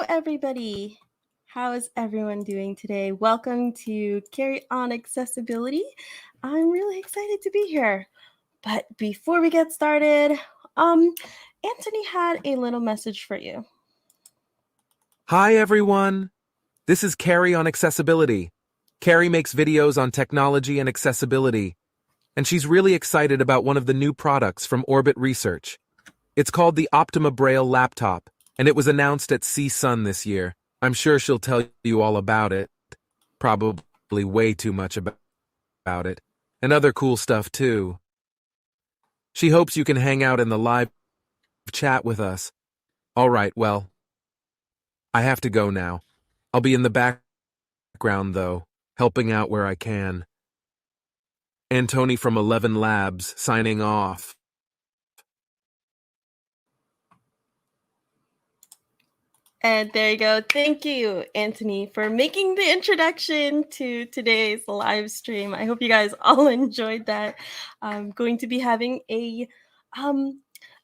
everybody. How is everyone doing today? Welcome to Carrie on Accessibility. I'm really excited to be here. But before we get started, Anthony had a little message for you. Hi, everyone. This is Carrie on Accessibility. Carrie makes videos on technology and accessibility, and she's really excited about one of the new products from Orbit Research. It's called the Optima Braille Laptop, and it was announced at CSUN this year. I'm sure she'll tell you all about it. Probably way too much about it. And other cool stuff, too. She hopes you can hang out in the live chat with us. All right, well, I have to go now. I'll be in the background, though, helping out where I can. Antony from 11 Labs, signing off. And there you go. Thank you, Anthony, for making the introduction to today's live stream. I hope you guys all enjoyed that. I'm going to be having a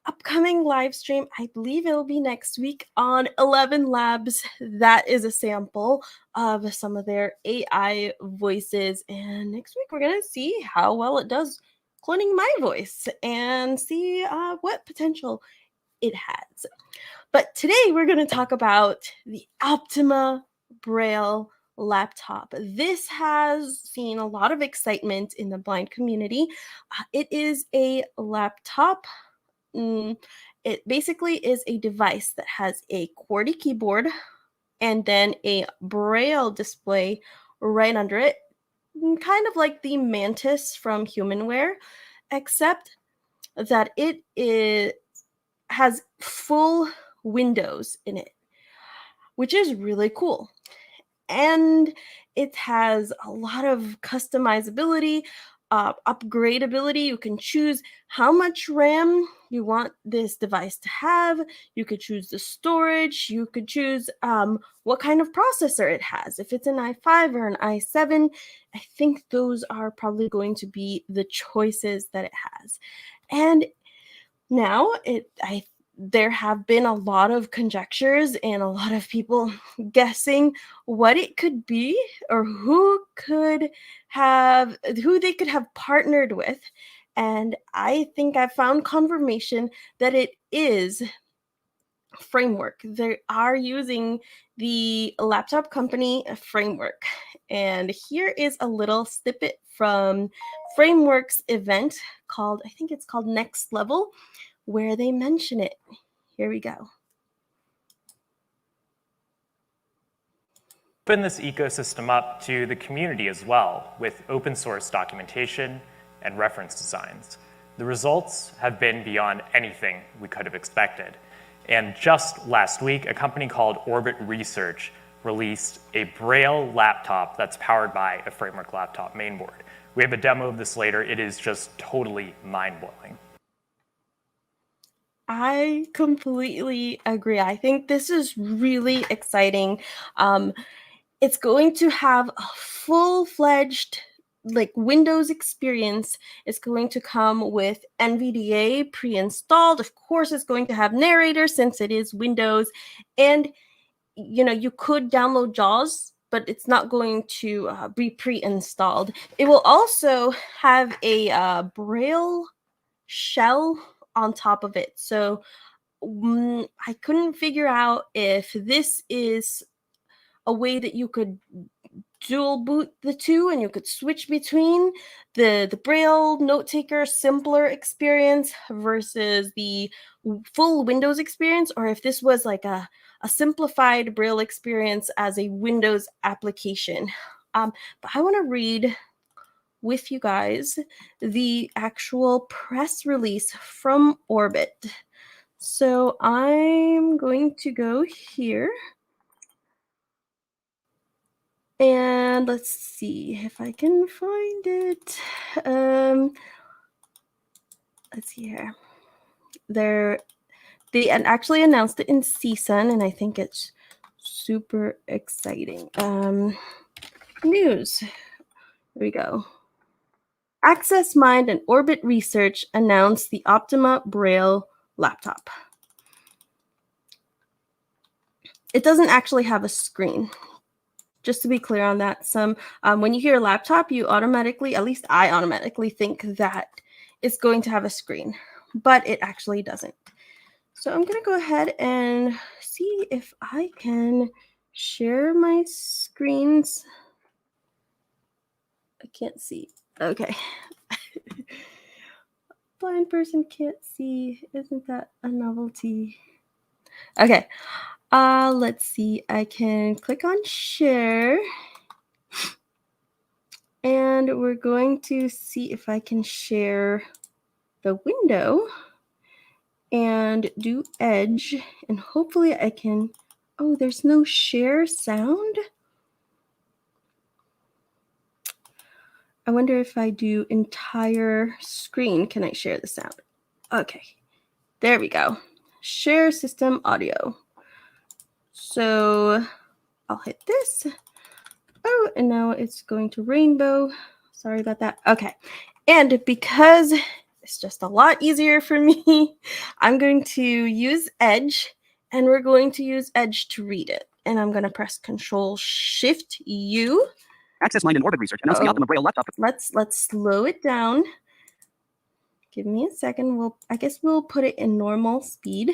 upcoming live stream. I believe it'll be next week on 11 Labs. That is a sample of some of their AI voices. And next week, we're going to see how well it does cloning my voice and see what potential it has. But today we're going to talk about the Optima Braille Laptop. This has seen a lot of excitement in the blind community. It is a laptop. It basically is a device that has a QWERTY keyboard and then a Braille display right under it, kind of like the Mantis from Humanware, except that has full windows in it, which is really cool. And it has a lot of customizability, upgradability. You can choose how much RAM you want this device to have. You could choose the storage. You could choose what kind of processor it has. If it's an i5 or an i7, I think those are probably going to be the choices that it has. And now there have been a lot of conjectures and a lot of people guessing what it could be or who they could have partnered with. And I think I found confirmation that it is Framework. They are using the laptop company Framework. And here is a little snippet from Framework's event I think it's called Next Level, where they mention it. Here we go. Open this ecosystem up to the community as well with open source documentation and reference designs. The results have been beyond anything we could have expected. And just last week, a company called Orbit Research released a Braille laptop that's powered by a Framework laptop mainboard. We have a demo of this later. It is just totally mind-blowing. I completely agree. I think this is really exciting. It's going to have a full-fledged Windows experience. It's going to come with NVDA pre-installed. Of course, it's going to have narrator since it is Windows. And, you could download JAWS, but it's not going to be pre-installed. It will also have a Braille shell on top of it. So I couldn't figure out if this is a way that you could dual boot the two and you could switch between the Braille note taker simpler experience versus the full Windows experience, or if this was like a simplified Braille experience as a Windows application. But I want to read with you guys the actual press release from Orbit. So I'm going to go here. And let's see if I can find it. Let's see here. They actually announced it in CSUN, and I think it's super exciting. News. Here we go. AccessMind and Orbit Research announced the Optima Braille Laptop. it doesn't actually have a screen. Just to be clear on that, when you hear laptop, you automatically, at least I automatically think that it's going to have a screen, but it actually doesn't. So I'm going to go ahead and see if I can share my screens. I can't see. Okay. Blind person can't see. Isn't that a novelty? Okay. Let's see. I can click on share. And we're going to see if I can share the window and do Edge. And hopefully I can. Oh, there's no share sound. I wonder if I do entire screen, can I share the sound? Okay, there we go. Share system audio. So I'll hit this. Oh, and now it's going to rainbow. Sorry about that. Okay, and because it's just a lot easier for me, I'm going to use Edge, and we're going to use Edge to read it. And I'm going to press Control-Shift-U. AccessMind and Orbit Research announced the Optima Braille Laptop. Let's slow it down. Give me a second. I guess we'll put it in normal speed.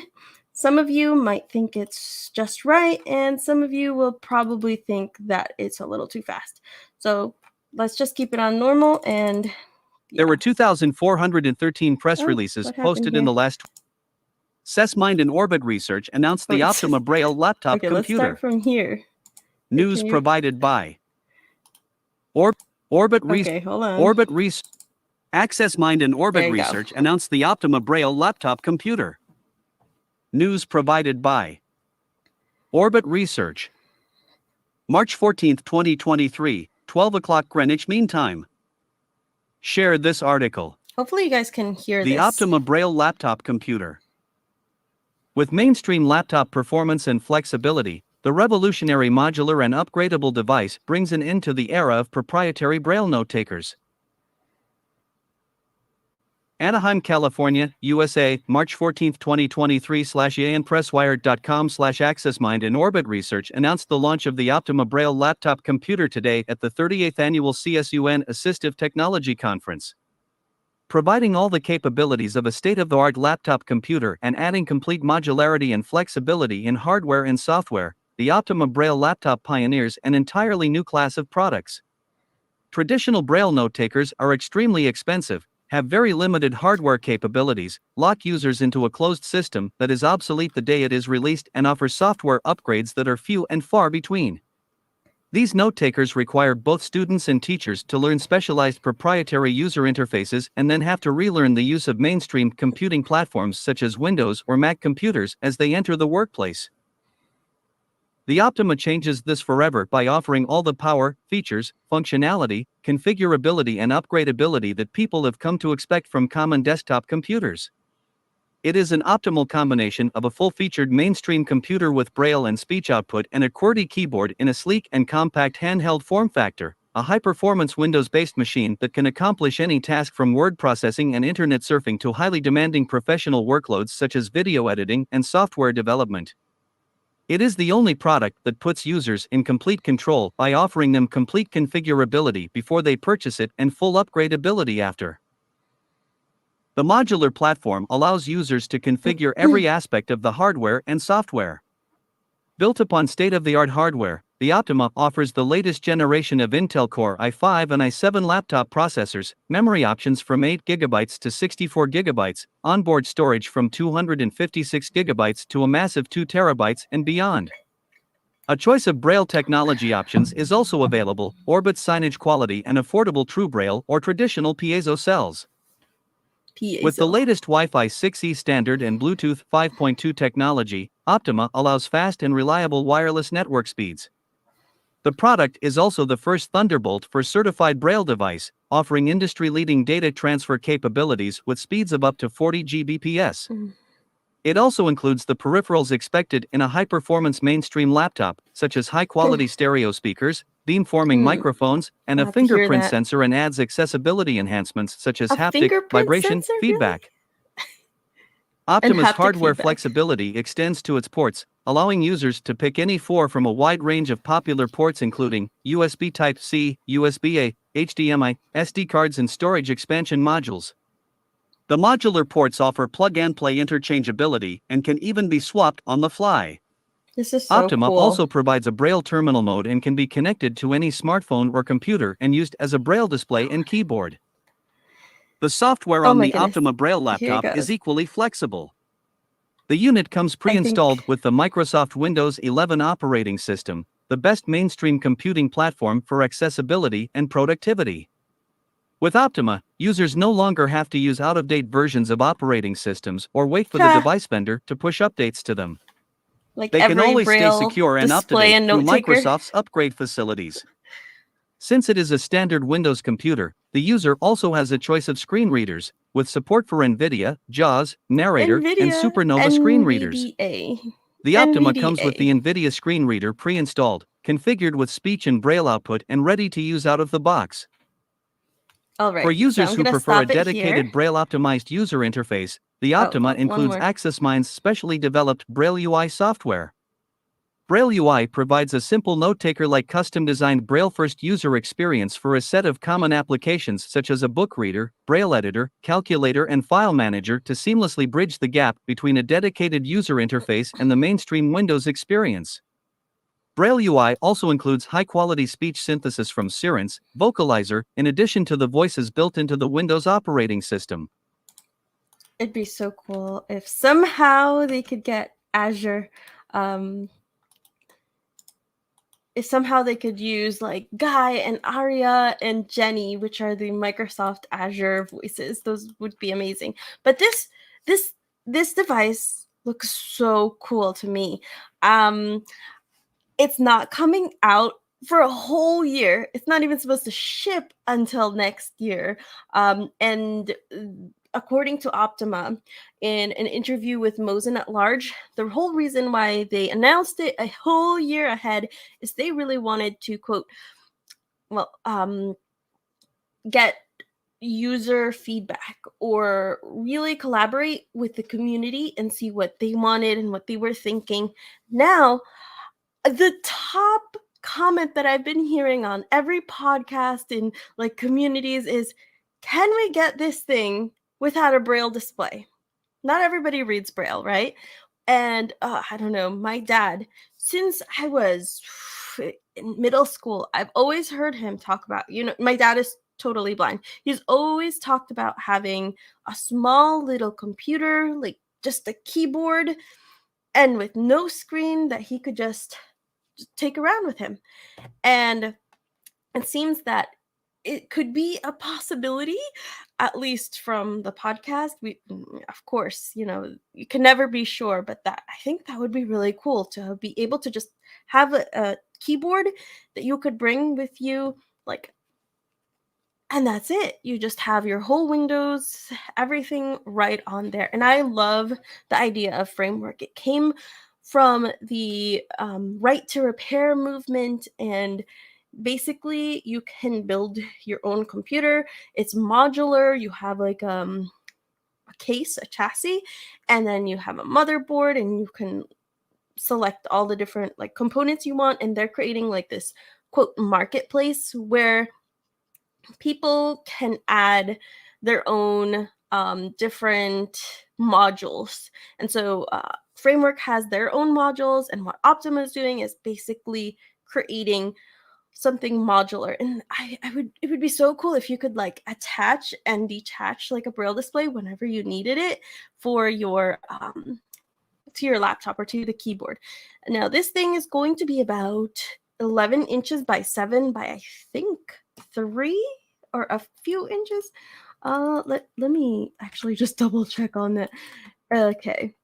Some of you might think it's just right, and some of you will probably think that it's a little too fast. So let's just keep it on normal. And yeah. There were 2,413 press releases posted in the last. AccessMind and Orbit Research announced the Optima Braille Laptop okay, computer. Let's start from here. News provided by Orbit Research. Okay, hold on. Orbit Research. AccessMind and Orbit Research announced the Optima Braille Laptop computer. News provided by Orbit Research. March 14, 2023, 12 o'clock Greenwich Mean Time. Share this article. Hopefully you guys can hear the this. Optima Braille Laptop computer. With mainstream laptop performance and flexibility, the revolutionary modular and upgradable device brings an end to the era of proprietary Braille note-takers. Anaheim, California, USA, March 14, 2023/ANPressWire.com/AccessMind and Orbit Research announced the launch of the Optima Braille Laptop computer today at the 38th Annual CSUN Assistive Technology Conference. Providing all the capabilities of a state-of-the-art laptop computer and adding complete modularity and flexibility in hardware and software, the Optima Braille Laptop pioneers an entirely new class of products. Traditional Braille note-takers are extremely expensive, have very limited hardware capabilities, lock users into a closed system that is obsolete the day it is released, and offer software upgrades that are few and far between. These note-takers require both students and teachers to learn specialized proprietary user interfaces and then have to relearn the use of mainstream computing platforms such as Windows or Mac computers as they enter the workplace. The Optima changes this forever by offering all the power, features, functionality, configurability and upgradability that people have come to expect from common desktop computers. It is an optimal combination of a full-featured mainstream computer with Braille and speech output and a QWERTY keyboard in a sleek and compact handheld form factor, a high-performance Windows-based machine that can accomplish any task from word processing and internet surfing to highly demanding professional workloads such as video editing and software development. It is the only product that puts users in complete control by offering them complete configurability before they purchase it and full upgradability after. The modular platform allows users to configure every aspect of the hardware and software. Built upon state-of-the-art hardware, the Optima offers the latest generation of Intel Core i5 and i7 laptop processors, memory options from 8 GB to 64 GB, onboard storage from 256 GB to a massive 2 TB and beyond. A choice of Braille technology options is also available: Orbit signage quality and affordable True Braille or traditional piezo cells. With the latest Wi-Fi 6E standard and Bluetooth 5.2 technology, Optima allows fast and reliable wireless network speeds. The product is also the first Thunderbolt for certified Braille device, offering industry-leading data transfer capabilities with speeds of up to 40 Gbps. It also includes the peripherals expected in a high-performance mainstream laptop, such as high-quality stereo speakers, beamforming microphones, and a fingerprint sensor, and adds accessibility enhancements such as haptic, vibration, feedback. Optima's haptic hardware feedback. flexibility extends to its ports, allowing users to pick any 4 from a wide range of popular ports including USB Type-C, USB-A, HDMI, SD cards and storage expansion modules. The modular ports offer plug-and-play interchangeability and can even be swapped on the fly. This is so Optima cool. also provides a Braille terminal mode and can be connected to any smartphone or computer and used as a Braille display and keyboard. The software Oh on my the goodness. Optima Braille Here it laptop is goes. equally flexible. The unit comes pre-installed with the Microsoft Windows 11 operating system, the best mainstream computing platform for accessibility and productivity. With Optima, users no longer have to use out-of-date versions of operating systems or wait for the device vendor to push updates to them. Like They can every always stay Braille secure and display up-to-date and through note taker. Microsoft's upgrade facilities. Since it is a standard Windows computer, the user also has a choice of screen readers, with support for NVIDIA, JAWS, Narrator, and NVIDIA, Supernova screen readers. NVDA. The Optima comes NVDA. with the NVIDIA screen reader pre-installed, configured with speech and Braille output and ready to use out of the box. All right, For users so who prefer a dedicated Braille-optimized user interface, the Optima includes AccessMind's specially developed Braille UI software. Braille UI provides a simple note-taker-like custom-designed Braille-first user experience for a set of common applications such as a book reader, Braille editor, calculator and file manager to seamlessly bridge the gap between a dedicated user interface and the mainstream Windows experience. Braille UI also includes high-quality speech synthesis from Sirens, Vocalizer, in addition to the voices built into the Windows operating system. It'd be so cool if somehow they could get Azure, if somehow they could use like Guy and Aria and Jenny, which are the Microsoft Azure voices. Those would be amazing. But this device looks so cool to me. It's not coming out for a whole year. It's not even supposed to ship until next year. And according to Optima, in an interview with Mosen at Large, the whole reason why they announced it a whole year ahead is they really wanted to, quote, get user feedback or really collaborate with the community and see what they wanted and what they were thinking. Now, the top comment that I've been hearing on every podcast in like communities is, can we get this thing without a Braille display? Not everybody reads Braille, right? And I don't know, my dad, since I was in middle school, I've always heard him talk about, my dad is totally blind. He's always talked about having a small little computer, like just a keyboard and with no screen that he could just take around with him. And it seems that it could be a possibility, at least from the podcast. We, of course, you can never be sure, but I think that would be really cool to be able to just have a keyboard that you could bring with you, like, and that's it. You just have your whole Windows, everything right on there. And I love the idea of Framework. It came from the right to repair movement, and basically you can build your own computer. It's modular. You have like a case, a chassis, and then you have a motherboard, and you can select all the different like components you want, and they're creating like this, quote, marketplace where people can add their own different modules. And so Framework has their own modules, and what Optima is doing is basically creating something modular. And it would be so cool if you could like attach and detach like a Braille display whenever you needed it for your to your laptop or to the keyboard. Now this thing is going to be about 11 inches by 7 by, I think, 3 or a few inches. Let me actually just double check on that. Okay.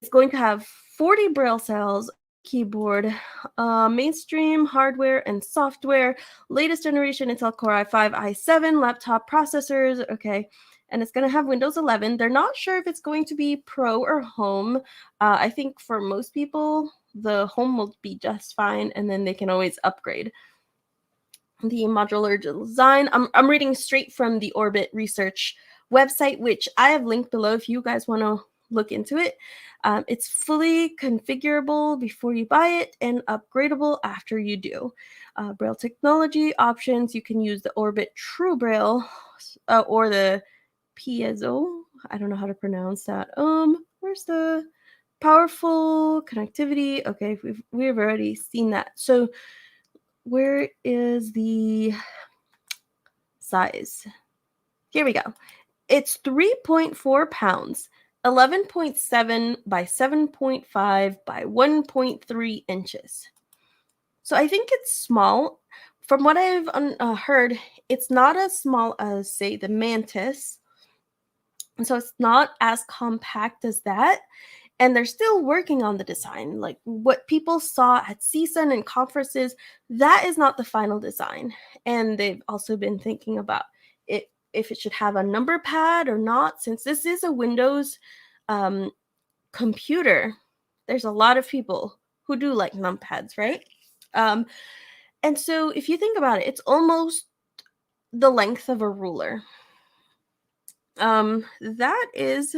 It's going to have 40 Braille cells, keyboard, mainstream hardware and software, latest generation Intel Core i5, i7 laptop processors. Okay. And it's going to have Windows 11. They're not sure if it's going to be Pro or Home. I think for most people, the Home will be just fine, and then they can always upgrade. The modular design, I'm reading straight from the Orbit Research website, which I have linked below if you guys want to look into it. It's fully configurable before you buy it and upgradable after you do. Braille technology options, you can use the Orbit True Braille or the piezo. I don't know how to pronounce that. Where's the powerful connectivity? Okay, we've already seen that. So where is the size? Here we go. It's 3.4 pounds, 11.7 by 7.5 by 1.3 inches. So I think it's small. From what I've heard, it's not as small as, say, the Mantis. So it's not as compact as that. And they're still working on the design. Like what people saw at CSUN and conferences, that is not the final design. And they've also been thinking about it, if it should have a number pad or not, since this is a Windows computer. There's a lot of people who do like numpads, right? And so if you think about it, it's almost the length of a ruler. That is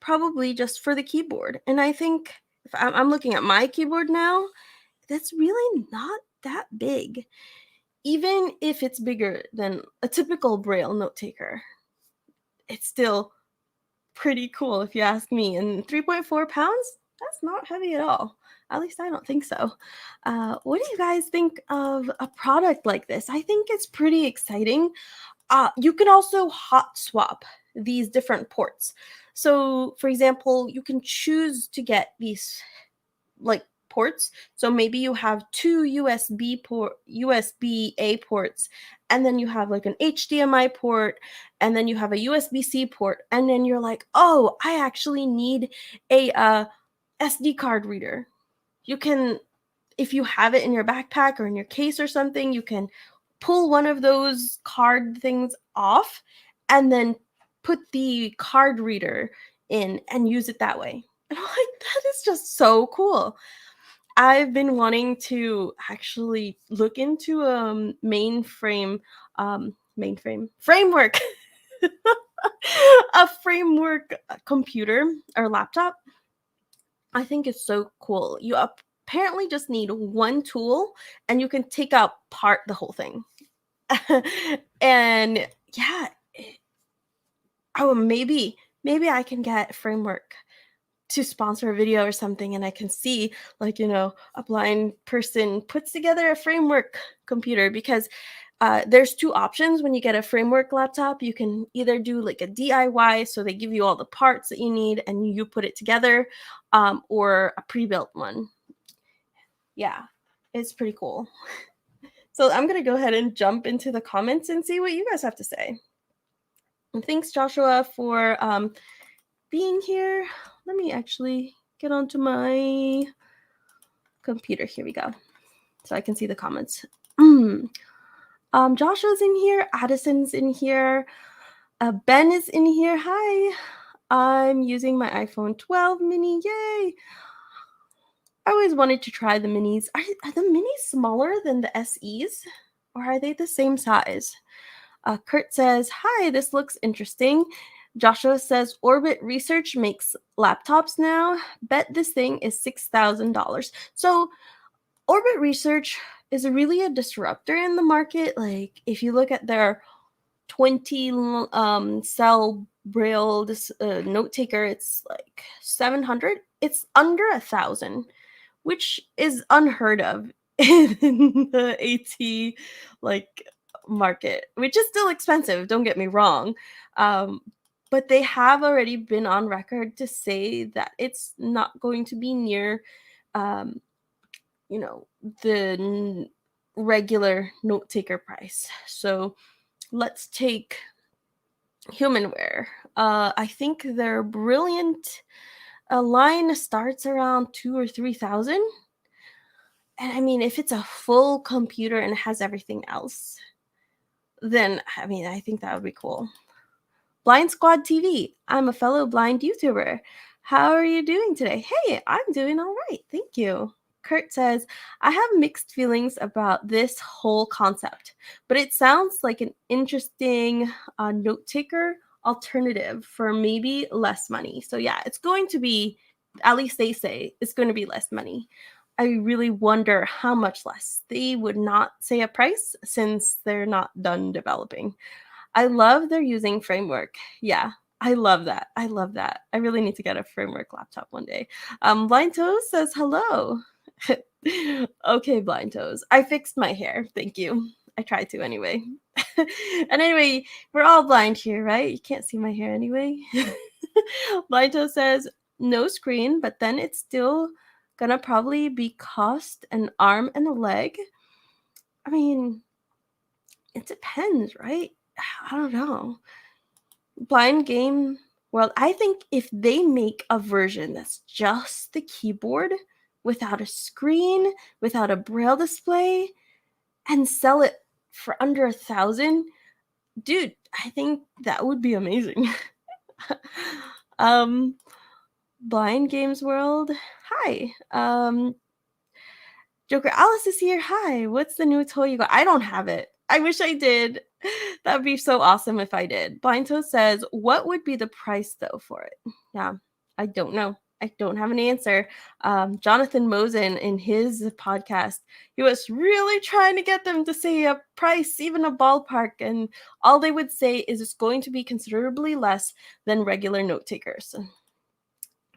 probably just for the keyboard. And I think if I'm looking at my keyboard now, that's really not that big. Even if it's bigger than a typical Braille note taker, it's still pretty cool if you ask me. And 3.4 pounds, that's not heavy at all. At least I don't think so. What do you guys think of a product like this? I think it's pretty exciting. You can also hot swap these different ports. So, for example, you can choose to get these like ports. So maybe you have two USB-A ports, and then you have like an HDMI port, and then you have a USB-C port, and then you're like, oh, I actually need a SD card reader. You can, if you have it in your backpack or in your case or something, you can pull one of those card things off and then put the card reader in and use it that way. And I'm like, that is just so cool. I've been wanting to actually look into a framework, a framework computer or laptop. I think it's so cool. You apparently just need one tool and you can take apart the whole thing. And yeah, maybe I can get Framework to sponsor a video or something, and I can see, like, a blind person puts together a Framework computer, because there's two options when you get a Framework laptop. You can either do like a DIY, so they give you all the parts that you need and you put it together, or a pre-built one. Yeah, it's pretty cool. So I'm going to go ahead and jump into the comments and see what you guys have to say. And thanks, Joshua, for being here. Let me actually get onto my computer. Here we go. So I can see the comments. Joshua's in here. Addison's in here. Ben is in here. Hi. I'm using my iPhone 12 mini. Yay. I always wanted to try the minis. Are the minis smaller than the SEs? Or are they the same size? Kurt says, hi, this looks interesting. Joshua says, Orbit Research makes laptops now. Bet this thing is $6,000. So Orbit Research is really a disruptor in the market. Like, if you look at their 20 cell Braille note taker, it's like 700. It's under 1,000, which is unheard of in the AT market, which is still expensive, don't get me wrong. But they have already been on record to say that it's not going to be near the regular note taker price. So let's take Humanware. I think their Brilliant line starts around 2,000 or 3,000. And I mean, if it's a full computer and it has everything else, then I think that would be cool. Blind Squad TV. I'm a fellow blind YouTuber. How are you doing today? Hey, I'm doing all right. Thank you. Kurt says, I have mixed feelings about this whole concept, but it sounds like an interesting note taker alternative for maybe less money. So yeah, it's going to be, at least they say, it's going to be less money. I really wonder how much less. They would not say a price since they're not done developing. I love they're using framework. Yeah, I love that. I love that. I really need to get a framework laptop one day. Blind Toes says hello. Okay, Blind Toes. I fixed my hair. Thank you. I tried to anyway. And anyway, we're all blind here, right? You can't see my hair anyway. Blind Toes says no screen, but then it's still gonna probably be cost an arm and a leg. I mean, it depends, right? I don't know. Blind Game World, I think if they make a version that's just the keyboard without a screen, without a braille display, and sell it for under 1,000, dude, I think that would be amazing. Blind Games World, hi. Joker Alice is here. Hi. What's the new toy you got? I don't have it. I wish I did. That'd be so awesome if I did. Blind Toe says, what would be the price though for it? Yeah, I don't know. I don't have an answer. Jonathan Mosen in his podcast, he was really trying to get them to say a price, even a ballpark, and all they would say is it's going to be considerably less than regular note takers.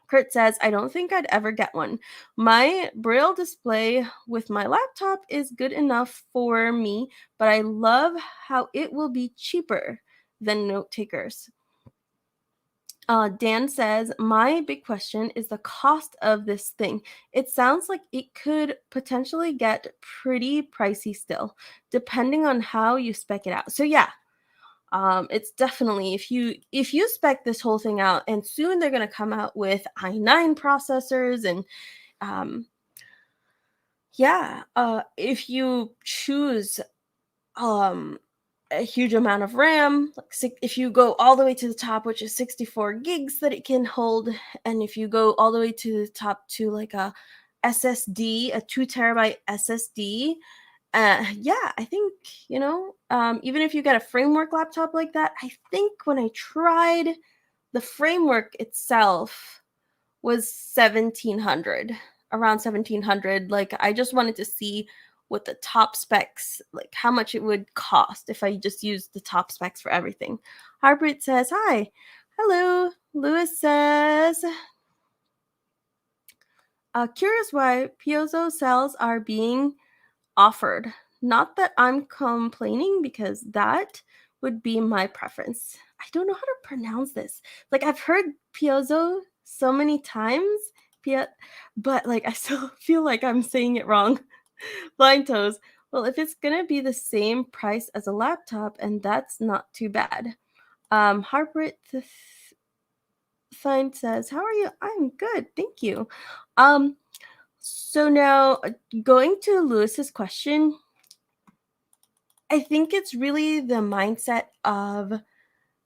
Kurt says, I don't think I'd ever get one. My braille display with my laptop is good enough for me, but I love how it will be cheaper than note takers. Dan says, my big question is the cost of this thing. It sounds like it could potentially get pretty pricey still, depending on how you spec it out. So yeah, it's definitely, if you spec this whole thing out, and soon they're going to come out with i9 processors, and if you choose a huge amount of RAM, like if you go all the way to the top, which is 64 gigs that it can hold, and if you go all the way to the top to like a SSD, a 2 terabyte SSD, I think, even if you get a framework laptop like that, I think when I tried, the framework itself was 1700, around 1700. Like, I just wanted to see what the top specs, like how much it would cost if I just used the top specs for everything. Harpreet says, hi. Hello. Lewis says, curious why piezo cells are being offered. Not that I'm complaining, because that would be my preference. I don't know how to pronounce this. Like, I've heard piezo so many times, but like I still feel like I'm saying it wrong. Blind Toes. Well, if it's gonna be the same price as a laptop, and that's not too bad. Harpreet Fine says, how are you? I'm good, thank you. So now, going to Lewis's question, I think it's really the mindset of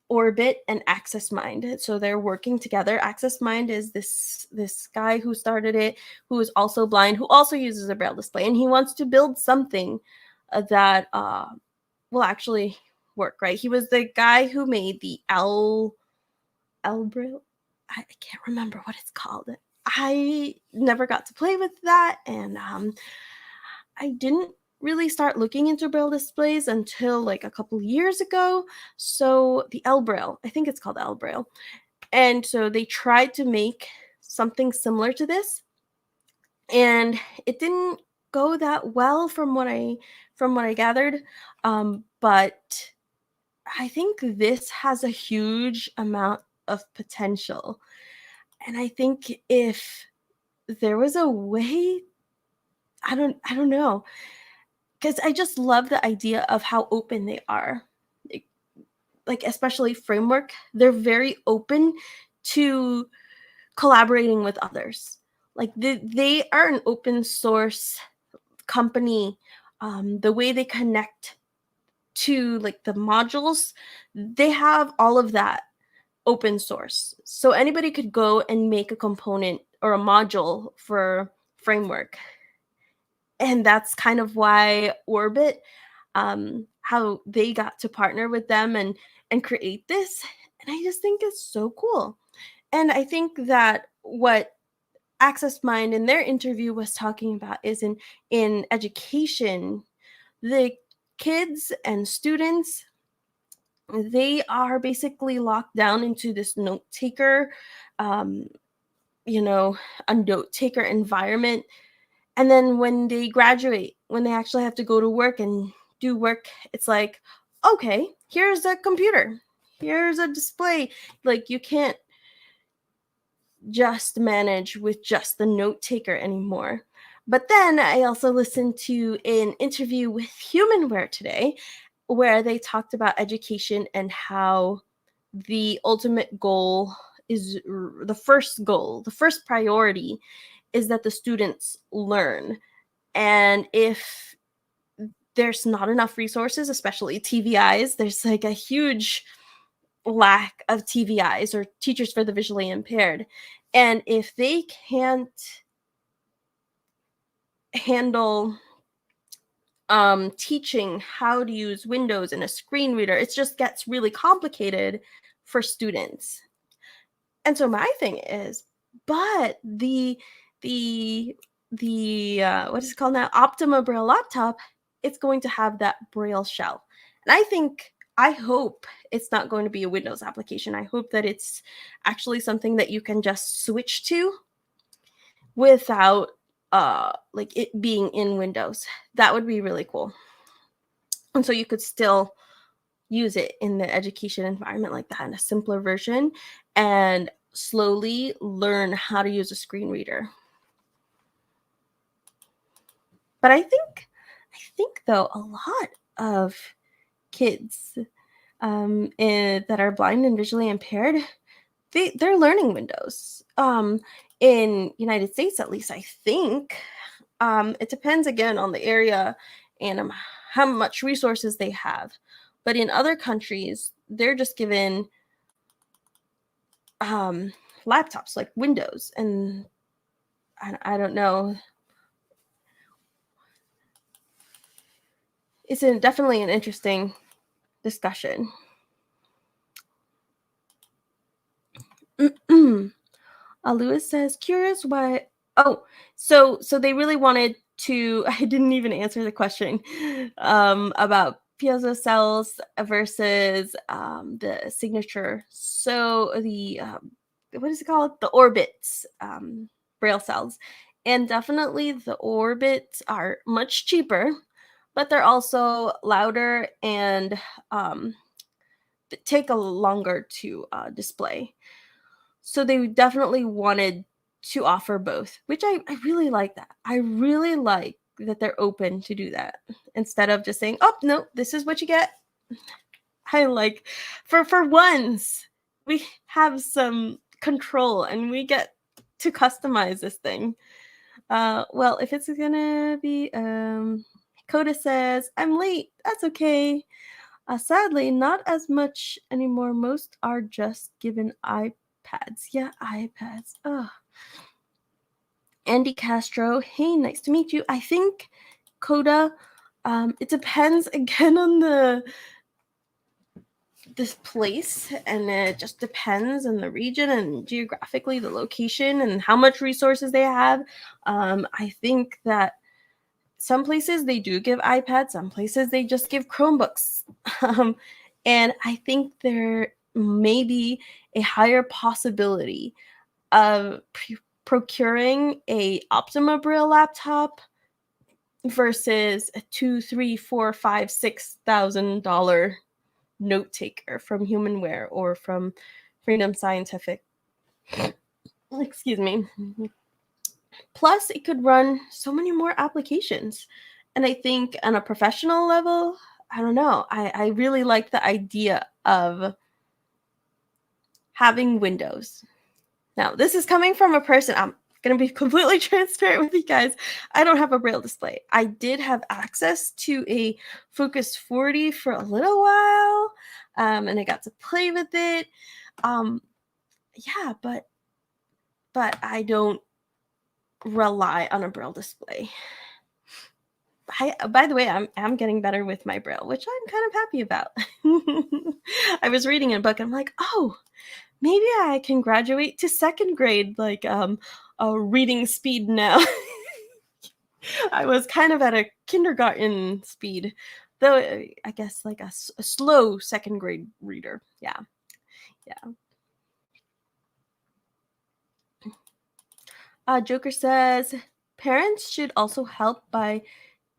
Orbit and AccessMind. So they're working together. AccessMind is this guy who started it, who is also blind, who also uses a braille display, and he wants to build something that will actually work, right? He was the guy who made the L braille. I can't remember what it's called. I never got to play with that, and I didn't really start looking into braille displays until like a couple years ago. So the L braille, I think it's called L braille, and so they tried to make something similar to this, and it didn't go that well from what I gathered. But I think this has a huge amount of potential, and I think if there was a way, I don't know, because I just love the idea of how open they are. Like especially Framework, they're very open to collaborating with others. Like they are an open source company. The way they connect to like the modules, they have all of that open source. So anybody could go and make a component or a module for Framework. And that's kind of why Orbit, how they got to partner with them and create this. And And I just think it's so cool. And I think that what AccessMind in their interview was talking about is in education, the kids and students, they are basically locked down into this note taker, um, a note taker environment. And then when they graduate, when they actually have to go to work and do work, it's like, okay, here's a computer, here's a display. Like, you can't just manage with just the note taker anymore. But then I also listened to an interview with Humanware today where they talked about education and how the ultimate goal is the first priority is that the students learn. And if there's not enough resources, especially TVIs, there's like a huge lack of TVIs, or teachers for the visually impaired. And if they can't handle teaching how to use Windows and a screen reader, it just gets really complicated for students. And so my thing is, but the what is it called now? Optima Braille Laptop, it's going to have that Braille shell. And I hope it's not going to be a Windows application. I hope that it's actually something that you can just switch to without like it being in Windows. That would be really cool. And so you could still use it in the education environment like that in a simpler version and slowly learn how to use a screen reader. But I think though a lot of kids that are blind and visually impaired, they're learning Windows. In United States, at least, I think. It depends again on the area and how much resources they have. But in other countries, they're just given laptops like Windows, and I don't know. It's definitely an interesting discussion. Lewis says, curious why. Oh, so they really wanted to. I didn't even answer the question about piezo cells versus the signature. So the what is it called? The orbits Braille cells, and definitely the orbits are much cheaper, but they're also louder and take a longer to display. So they definitely wanted to offer both, which I really like that. I really like that they're open to do that instead of just saying, oh, no, this is what you get. I like, for once, we have some control and we get to customize this thing. Well, if it's gonna be, Coda says, I'm late. That's okay. Sadly, not as much anymore. Most are just given iPads. Yeah, iPads. Oh. Andy Castro. Hey, nice to meet you. I think, Coda, it depends again on this place, and it just depends on the region and geographically the location and how much resources they have. I think that some places they do give iPads, some places they just give Chromebooks. And I think there may be a higher possibility of procuring a Optima Braille laptop versus a $2,000, $4,000, $5,000, $6,000 note taker from Humanware or from Freedom Scientific. Excuse me. Plus, it could run so many more applications. And I think on a professional level, I don't know. I really like the idea of having Windows. Now, this is coming from a person, I'm going to be completely transparent with you guys. I don't have a Braille display. I did have access to a Focus 40 for a little while, and I got to play with it. Yeah, but I don't rely on a Braille display. by the way, I'm getting better with my Braille, which I'm kind of happy about. I was reading a book and I'm like, oh, maybe I can graduate to second grade, like a reading speed now. I was kind of at a kindergarten speed, though I guess like a slow second grade reader. Yeah. Joker says parents should also help by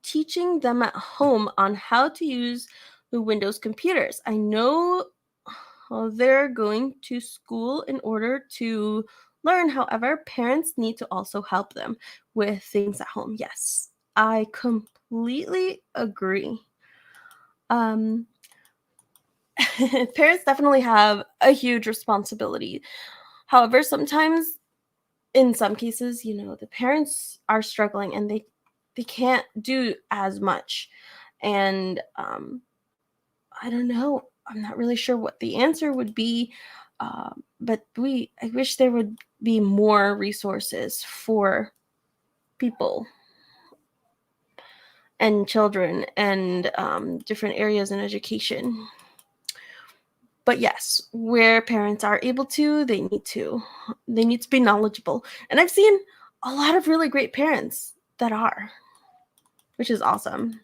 teaching them at home on how to use the Windows computers. I know they're going to school in order to learn. However, parents need to also help them with things at home. Yes, I completely agree. Parents definitely have a huge responsibility. However, sometimes in some cases, the parents are struggling and they can't do as much. And I don't know. I'm not really sure what the answer would be. But I wish there would be more resources for people and children and different areas in education. But yes, where parents are able to, they need to be knowledgeable. And I've seen a lot of really great parents that are, which is awesome.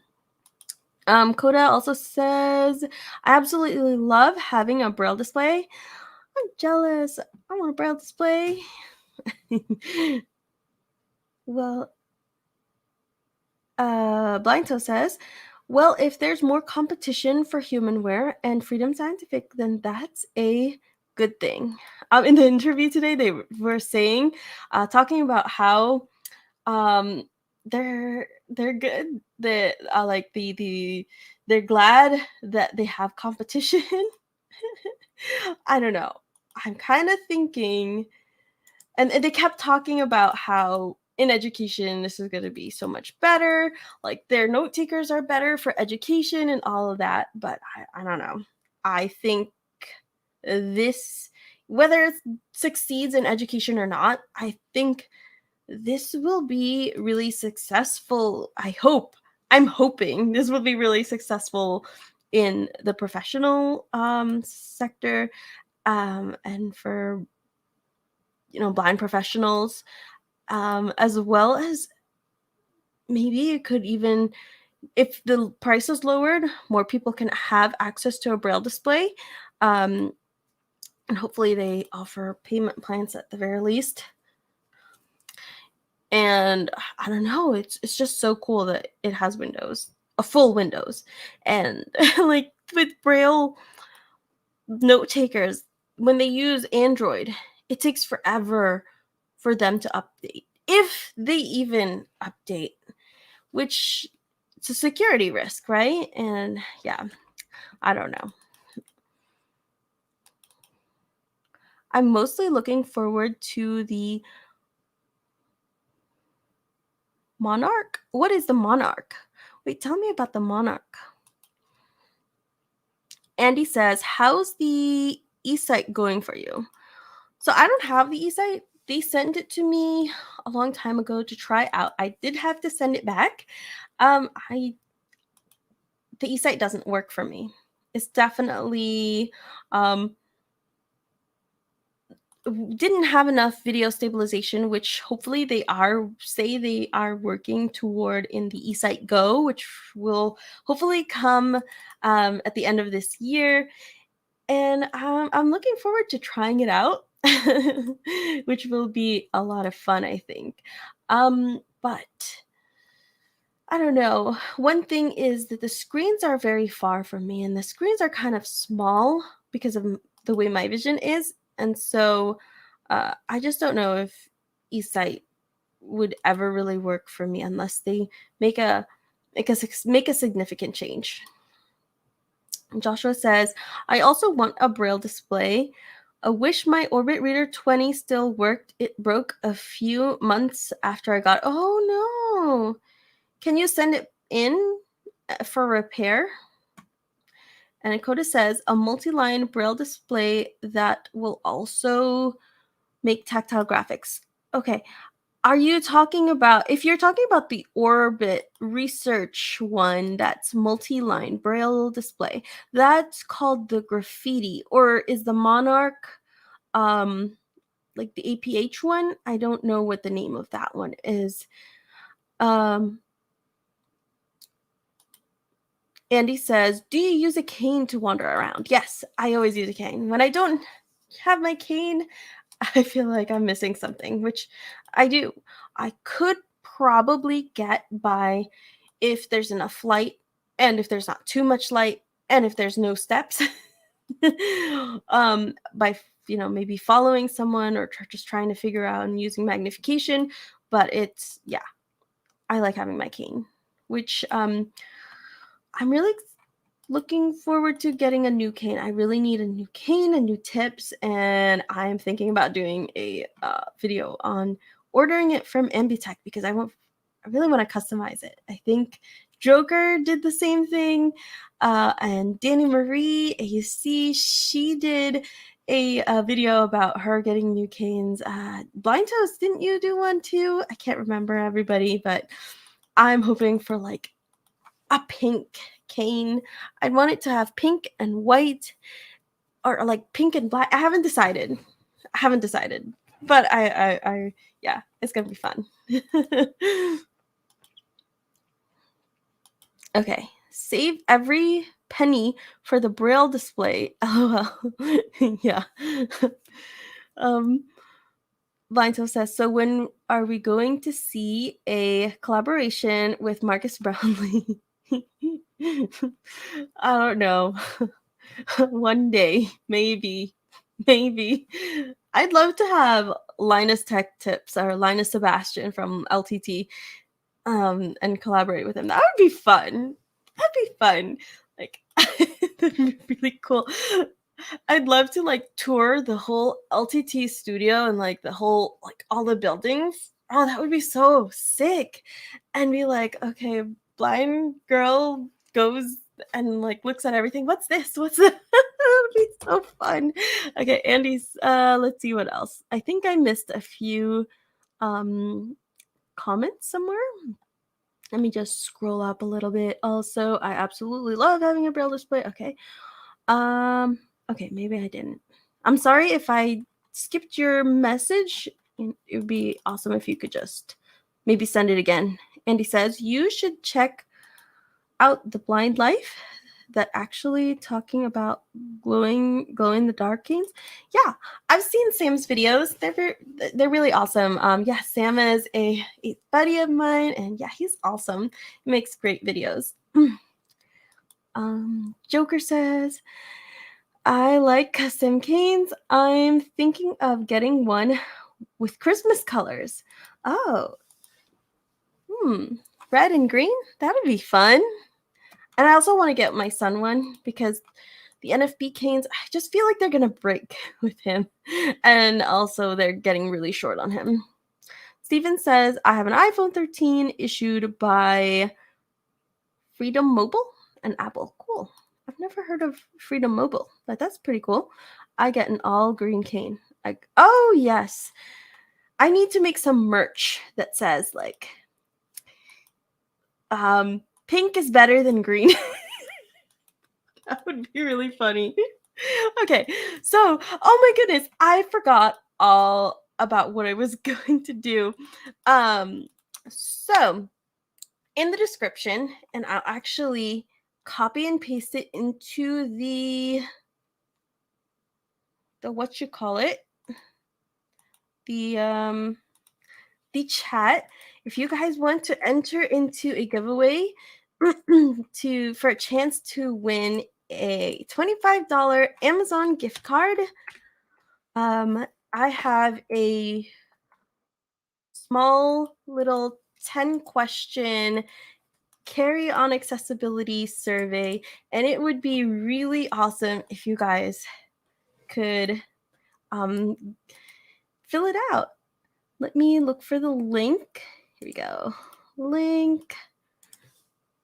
Coda also says, I absolutely love having a Braille display. I'm jealous. I want a Braille display. Well, Blindto says, well, if there's more competition for humanware and Freedom Scientific, then that's a good thing. In the interview today, they were saying, talking about how they're good. They like they're glad that they have competition. I don't know. I'm kind of thinking, and they kept talking about how in education this is going to be so much better. Like their note takers are better for education and all of that. But I don't know. I think this, whether it succeeds in education or not, I think this will be really successful. I'm hoping this will be really successful in the professional sector, and for blind professionals, as well as maybe it could even, if the price is lowered, more people can have access to a Braille display, and hopefully they offer payment plans at the very least. And I don't know, it's just so cool that it has Windows, a full Windows. And like with Braille note takers, when they use Android, it takes forever for them to update, if they even update, which it's a security risk, right? And yeah, I don't know. I'm mostly looking forward to the Monarch. What is the Monarch? Wait, tell me about the Monarch. Andy says, how's the eSite going for you? So I don't have the eSite. They sent it to me a long time ago to try out. I did have to send it back. The eSite doesn't work for me. It's definitely didn't have enough video stabilization, which hopefully they are working toward in the eSite Go, which will hopefully come at the end of this year. And I'm looking forward to trying it out, which will be a lot of fun, I think. But I don't know. One thing is that the screens are very far from me, and the screens are kind of small because of the way my vision is. And so I just don't know if eSite would ever really work for me unless they make a significant change. Joshua says, I also want a Braille display. I wish my Orbit Reader 20 still worked. It broke a few months after I got. Oh no. Can you send it in for repair? And Dakota says, a multi-line Braille display that will also make tactile graphics. Okay. Are you talking about, if you're talking about the Orbit research one that's multi-line Braille display, that's called the Graffiti, or is the Monarch like the APH one? I don't know what the name of that one is. Andy says, do you use a cane to wander around? Yes, I always use a cane. When I don't have my cane, I feel like I'm missing something, which I do. I could probably get by if there's enough light, and if there's not too much light, and if there's no steps, by maybe following someone or just trying to figure out and using magnification. But it's, yeah, I like having my cane, which I'm really looking forward to getting a new cane. I really need a new cane and new tips, and I'm thinking about doing a video on ordering it from Ambitech because I really want to customize it. I think Joker did the same thing, and Danny Marie AUC, she did a video about her getting new canes. Blind Toast, didn't you do one too? I can't remember everybody, but I'm hoping for like a pink cane. I'd want it to have pink and white, or like pink and black. I haven't decided, but I yeah, it's gonna be fun. Okay, save every penny for the Braille display. LOL. Yeah. Blinto says, so when are we going to see a collaboration with Marcus Brownlee? I don't know. One day, maybe. I'd love to have Linus Tech Tips or Linus Sebastian from LTT and collaborate with him. That would be fun. Like, that'd be really cool. I'd love to like tour the whole LTT studio and like the whole, like all the buildings. Oh, that would be so sick. And be like, okay, blind girl goes and like looks at everything. What's this? What's that? That would be so fun. Okay, Andy's let's see what else. I think I missed a few comments somewhere. Let me just scroll up a little bit. Also, I absolutely love having a Braille display. Okay. Okay, maybe I didn't. I'm sorry if I skipped your message. It would be awesome if you could just maybe send it again. Andy says, you should check out The Blind Life, that actually talking about glowing the dark canes. Yeah, I've seen Sam's videos. They're really awesome. Yeah, Sam is a buddy of mine, and yeah, he's awesome. He makes great videos. Joker says, I like custom canes. I'm thinking of getting one with Christmas colors. Oh, red and green? That would be fun. And I also want to get my son one because the NFB Canes, I just feel like they're going to break with him. And also they're getting really short on him. Steven says, I have an iPhone 13 issued by Freedom Mobile and Apple. Cool. I've never heard of Freedom Mobile, but that's pretty cool. I get an all green cane. Oh, yes. I need to make some merch that says like, pink is better than green. That would be really funny. Okay, so, oh my goodness, I forgot all about what I was going to do. So, in the description, and I'll actually copy and paste it into the what you call it, the chat. If you guys want to enter into a giveaway for a chance to win a $25 Amazon gift card, I have a small little 10-question Carrie on accessibility survey, and it would be really awesome if you guys could fill it out. Let me look for the link. Here we go. Link.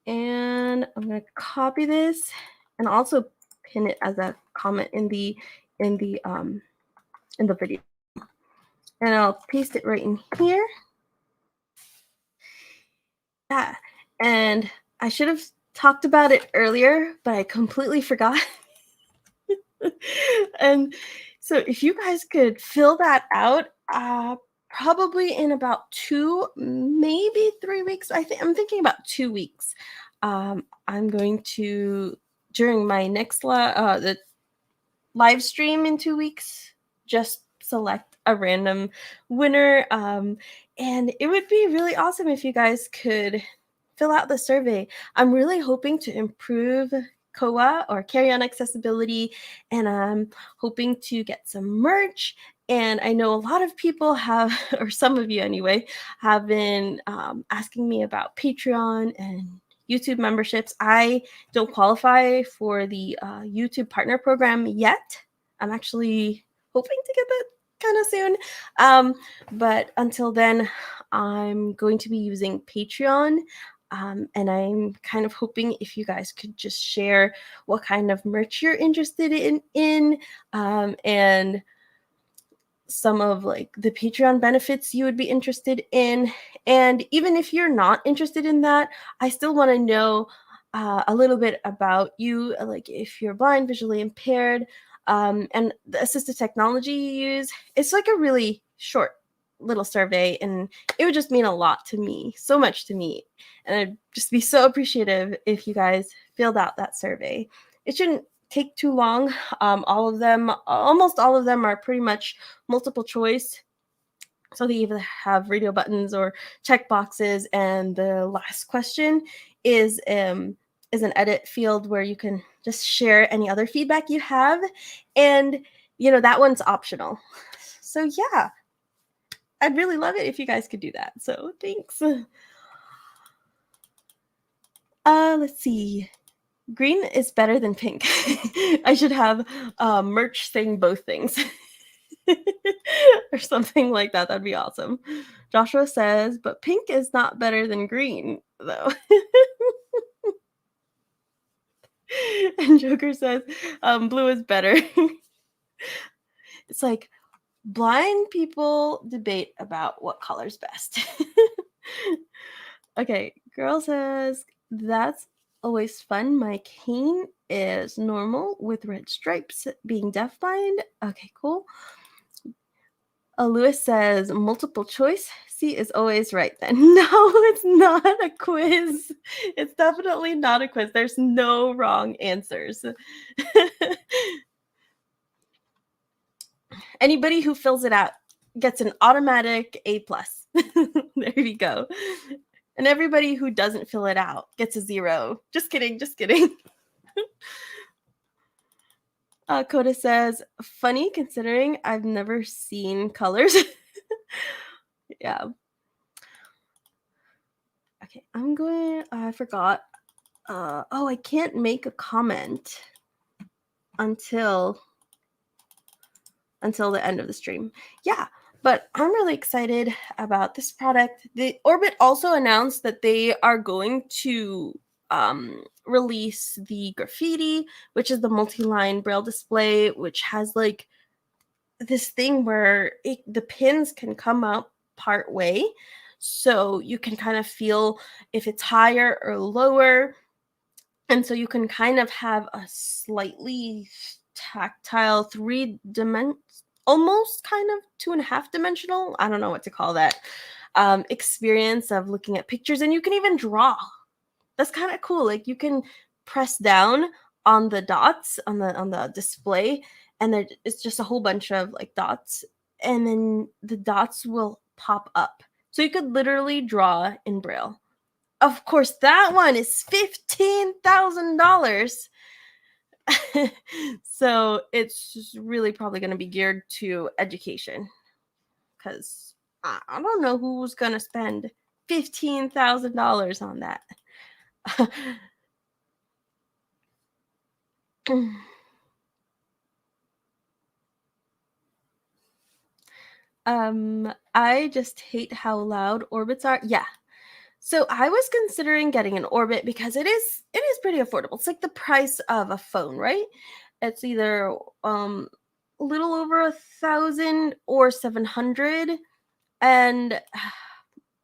And I'm going to copy this and also pin it as a comment in the video. And I'll paste it right in here. Yeah, and I should have talked about it earlier, but I completely forgot. And so if you guys could fill that out, probably in about 2, maybe 3 weeks. I'm thinking about 2 weeks. I'm going to, during my next the live stream in 2 weeks, just select a random winner. And it would be really awesome if you guys could fill out the survey. I'm really hoping to improve COA or carry on accessibility, and I'm hoping to get some merch. And I know a lot of people have, or some of you anyway, have been asking me about Patreon and YouTube memberships. I don't qualify for the YouTube partner program yet. I'm actually hoping to get that kind of soon. But until then, I'm going to be using Patreon. And I'm kind of hoping if you guys could just share what kind of merch you're interested in and some of like the Patreon benefits you would be interested in. And even if you're not interested in that, I still want to know a little bit about you, like if you're blind, visually impaired, and the assistive technology you use. It's like a really short little survey, and it would just mean a lot to me, so much to me. And I'd just be so appreciative if you guys filled out that survey. It shouldn't take too long. Almost all of them are pretty much multiple choice. So they either have radio buttons or check boxes. And the last question is an edit field where you can just share any other feedback you have. And, that one's optional. So yeah, I'd really love it if you guys could do that. So thanks. Let's see. Green is better than pink. I should have merch saying both things. Or something like that. That'd be awesome. Joshua says, but pink is not better than green, though. And Joker says, blue is better. It's like blind people debate about what color's best. Okay, girl says, that's always fun. My cane is normal with red stripes, being deafblind. Okay, cool. Lewis says, multiple choice. C is always right then. No, it's not a quiz. It's definitely not a quiz. There's no wrong answers. Anybody who fills it out gets an automatic A+. There you go. And everybody who doesn't fill it out gets a 0. Just kidding, just kidding. Coda says, funny considering I've never seen colors. Yeah. Okay, I forgot. I can't make a comment until the end of the stream. Yeah, but I'm really excited about this product. The Orbit also announced that they are going to release the Graffiti, which is the multi-line braille display, which has like this thing where the pins can come up part way, so you can kind of feel if it's higher or lower, and so you can kind of have a slightly tactile almost kind of 2.5 dimensional, I don't know what to call that, experience of looking at pictures. And you can even draw. That's kind of cool. Like you can press down on the dots on the display, and it's just a whole bunch of like dots, and then the dots will pop up. So you could literally draw in Braille. Of course, that one is $15,000. So it's really probably going to be geared to education, because I don't know who's going to spend $15,000 on that. I just hate how loud Orbits are. Yeah. So I was considering getting an Orbit because it is pretty affordable. It's like the price of a phone, right? It's either a little over 1,000 or 700, and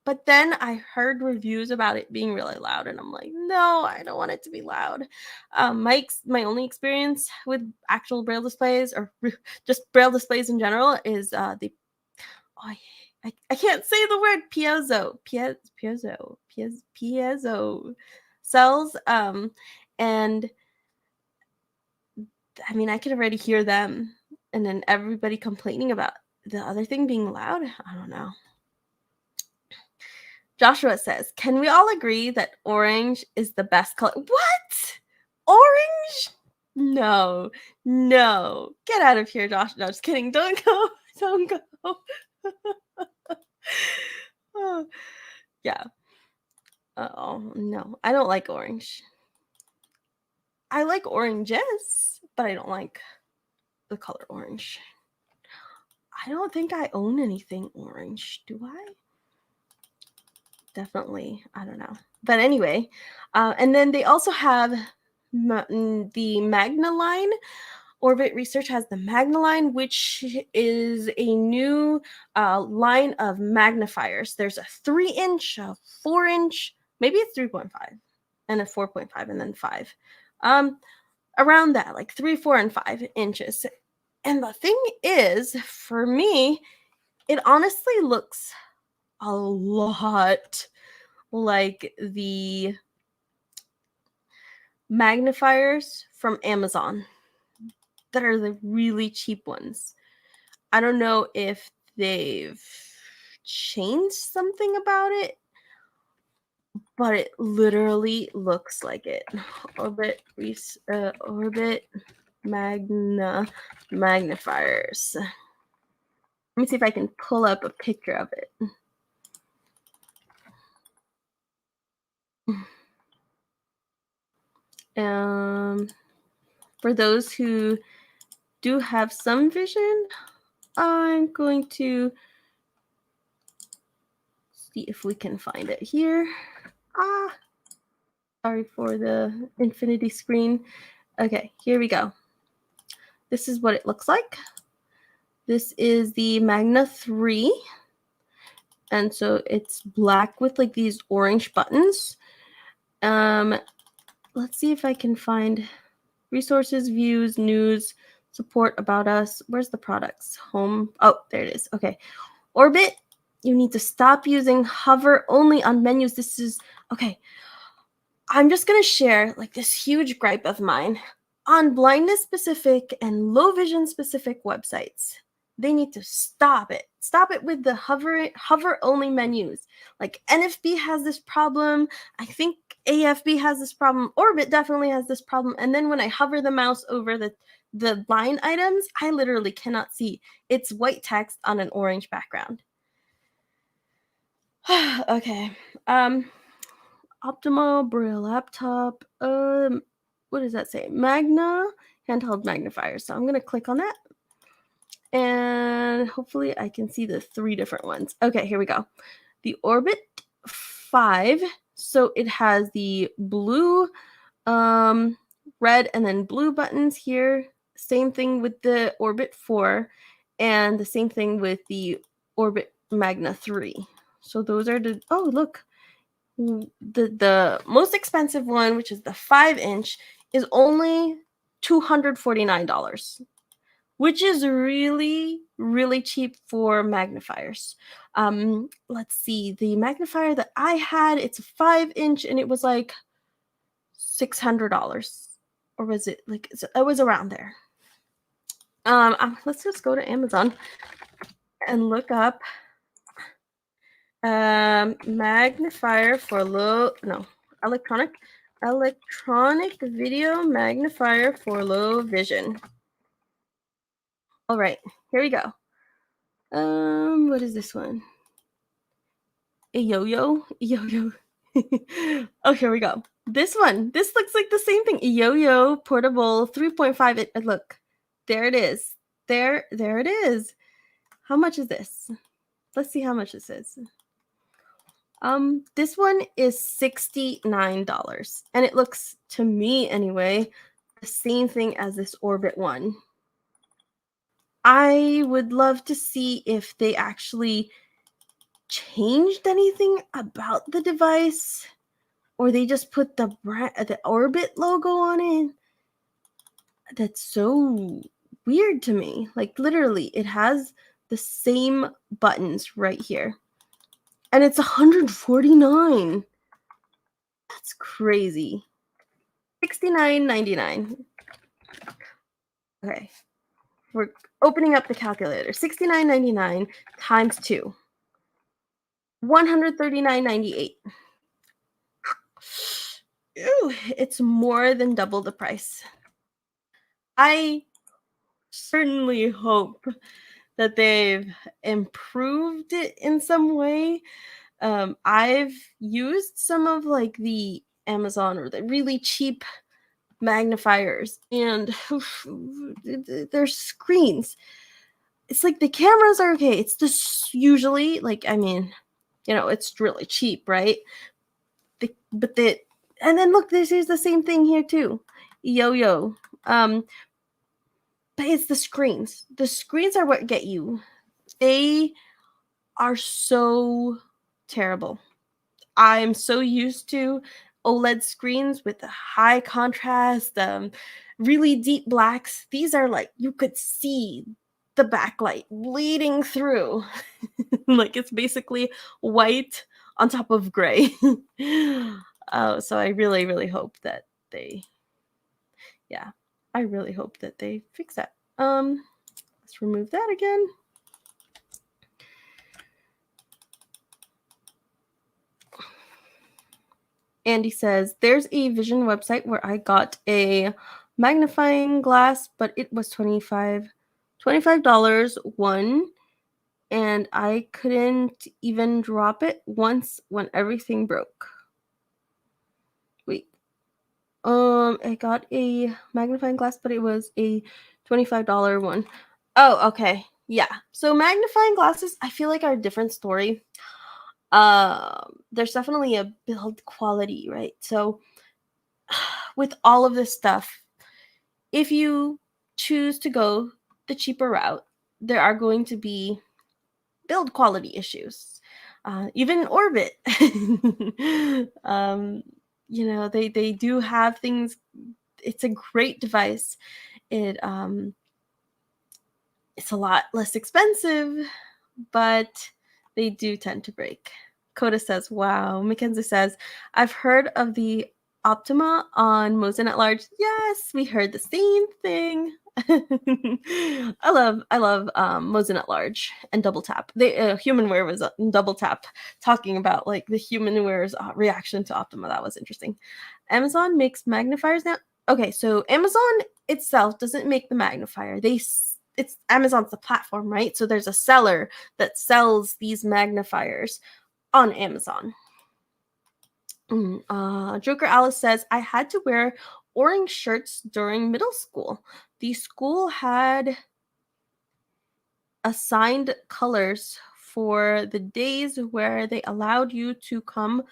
But then I heard reviews about it being really loud, and I'm like, no, I don't want it to be loud. My only experience with actual Braille displays, or just Braille displays in general, is I can't say the word piezo cells. And I mean, I could already hear them, and then everybody complaining about the other thing being loud. I don't know. Joshua says, can we all agree that orange is the best color? What? Orange? No. Get out of here, Josh. No, just kidding. Don't go. Don't go. Oh, yeah. Oh, no. I don't like orange. I like oranges, but I don't like the color orange. I don't think I own anything orange. Do I? Definitely. I don't know. But anyway, and then they also have the Magna line. Orbit Research has the Magna line, which is a new line of magnifiers. There's a 3-inch, a 4-inch, maybe it's 3.5, and a 4.5, and then 5. Around that, like 3, 4, and 5 inches. And the thing is, for me, it honestly looks a lot like the magnifiers from Amazon that are the really cheap ones. I don't know if they've changed something about it, but it literally looks like it. Orbit Magna magnifiers. Let me see if I can pull up a picture of it. For those who do have some vision, I'm going to see if we can find it here. Sorry for the infinity screen. Okay, here we go. This is what it looks like. This is the Magna 3. And so it's black with like these orange buttons. Let's see if I can find resources, views, news, support, about us. Where's the products? Home. Oh, there it is. Okay. Orbit, you need to stop using hover only on menus. This is, okay. I'm just going to share like this huge gripe of mine on blindness specific and low vision specific websites. They need to stop it. Stop it with the hover only menus. Like NFB has this problem. I think AFB has this problem. Orbit definitely has this problem. And then when I hover the mouse over the blind items, I literally cannot see. It's white text on an orange background. Okay. Optima Braille Laptop. What does that say? Magna handheld magnifier. So I'm going to click on that. And hopefully I can see the 3 different ones. Okay, here we go. The Orbit 5. So it has the blue, red, and then blue buttons here. Same thing with the Orbit 4. And the same thing with the Orbit Magna 3. So those are the, oh, look. The most expensive one, which is the 5-inch, is only $249. Which is really, really cheap for magnifiers. Let's see. The magnifier that I had, it's a 5-inch, and it was like $600. Or was it like, it was around there. Let's just go to Amazon and look up magnifier for electronic video magnifier for low vision. All right, here we go. What is this one? A yo-yo. Oh, here we go. This one. This looks like the same thing. A yo-yo portable 3.5. Look, there it is. There it is. How much is this? Let's see how much this is. This one is $69, and it looks, to me anyway, the same thing as this Orbit one. I would love to see if they actually changed anything about the device, or they just put the Orbit logo on it. That's so weird to me. Like, literally, it has the same buttons right here. And it's $149. That's crazy. $69.99. Okay. We're opening up the calculator. $69.99 times 2. $139.98. Ew, it's more than double the price. I certainly hope that they've improved it in some way. I've used some of like the Amazon or the really cheap magnifiers, and their screens. It's like the cameras are okay. It's just usually like, I mean, it's really cheap, right? And then look, this is the same thing here too. Yo. But it's the screens. The screens are what get you. They are so terrible. I'm so used to OLED screens with the high contrast, really deep blacks. These are like, you could see the backlight bleeding through. Like, it's basically white on top of gray. So I really, really hope that I really hope that they fix that. Let's remove that again. Andy says, there's a Vision website where I got a magnifying glass, but it was $25 one, and I couldn't even drop it once when everything broke. Wait. I got a magnifying glass, but it was a $25 one. Oh, okay. Yeah. So magnifying glasses, I feel like are a different story. There's definitely a build quality, right? So with all of this stuff, if you choose to go the cheaper route, there are going to be build quality issues. Even Orbit, they do have things. It's a great device. It's a lot less expensive, but they do tend to break. Coda says, wow. Mackenzie says, I've heard of the Optima on Mosin at Large. Yes, we heard the same thing. I love Mosin at Large and Double Tap. Humanware was Double Tap talking about like the Humanware's reaction to Optima. That was interesting. Amazon makes magnifiers now. Okay, so Amazon itself doesn't make the magnifier. It's Amazon's the platform, right? So there's a seller that sells these magnifiers on Amazon. Joker Alice says, I had to wear orange shirts during middle school. The school had assigned colors for the days where they allowed you to come